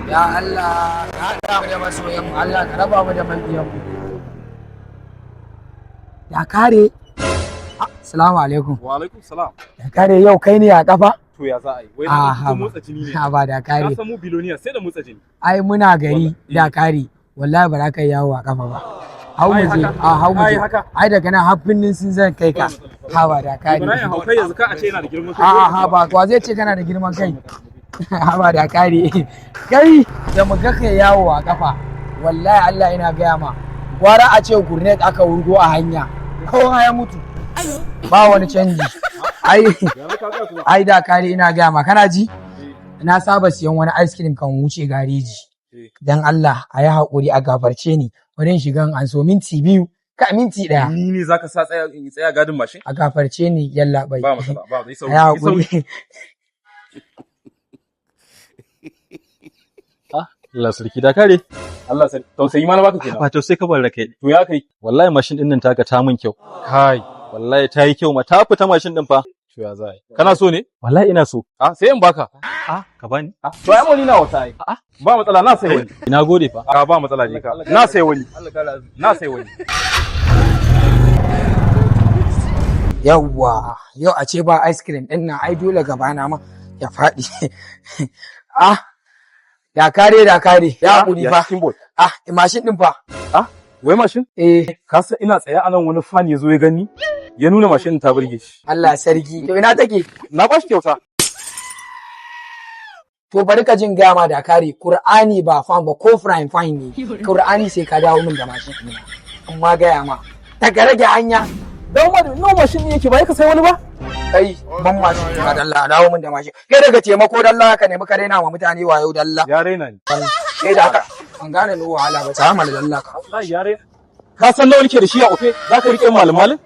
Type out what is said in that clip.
Ya Allah, ka haɗa mu da masoyan mu, Allah ka raba mu da mabiyan mu. Ya kare. Assalamu alaikum. Wa alaikum salam. Ya kare yau kai ne a kafa? To ya za a yi? Wai na motsa jini ne. Ha ba da kare. Ka san mu biloniya sai da motsa jini. Ai muna gari da kare. Wallahi ba za ka yi yawo a kafa ba. Hau mu je, hau mu je. Ai daga nan haffinnin sun zan kai ka. Ha ba da kare. Ibrahim hau kai yanzu ka a ce yana da girman kai. Ha ba, kwa zai ce kana da girman kai. Ha ba da kare. Kai da mu ga kai yawo a kafa. Wallahi Allah ina gaya ma. Gwara a ce gurnet aka wurgo a hanya. Kowa ya mutu. Ba wani canji. Ai da kare ina gaya ma kana ji? Na saba siyan wani ice cream kan wuce gareji. Dan Allah a yi haƙuri a gafarce ni. Wani shigan an so minti biyu ka minti ɗaya. Ni ne zaka sa tsaya gadin mashin? A gafarce ni yalla bai. Ba matsala ba zai sauki. A yi haƙuri. Allah sarki da kare. Allah sarki. Tausayi ma na baka kenan. Ba tausayi ka bar da kai. To ya kai. Wallahi mashin din nan taka ta mun kyau. Kai. Wallahi ta yi kyau ma ta fita mashin din fa. To ya za yi. Kana so ne? Wallahi ina so. Sai in baka. Ka bani. To ai moni na wata ai. Ba matsala na sai wani. Ina gode fa. Ba matsala je ka. Na sai wani. Na sai wani. Yawwa, yau a ce ba ice cream ɗin nan ai dole gabana ma ya faɗi. Da kare. Ya haƙuri fa. Mashin ɗin fa. Wai mashin? Ka san ina tsaye a nan wani fan ya zo ya gani? Ya nuna mashin ta burge shi. Allah sarki. To ina take? Na ba shi kyauta. To bari ka jin gama da kare. Kur'ani ba fan ba ko frying fan ne. Kur'ani sai ka dawo min da mashin ɗina. Amma gaya ma. Ta rage hanya. Dan wani no mashin ne yake ba ka sai wani ba? Kai ban mashin ka dalla dawo min da mashin. Kai daga taimako dalla ka nemi ka raina wa mutane wayo dalla. Ya raina ni. Kai da haka an gane ni wahala ba ta mala dalla ka. Wallahi ya raina. Ka san nawa nake da shi a ofe? Za ka rike malum malum?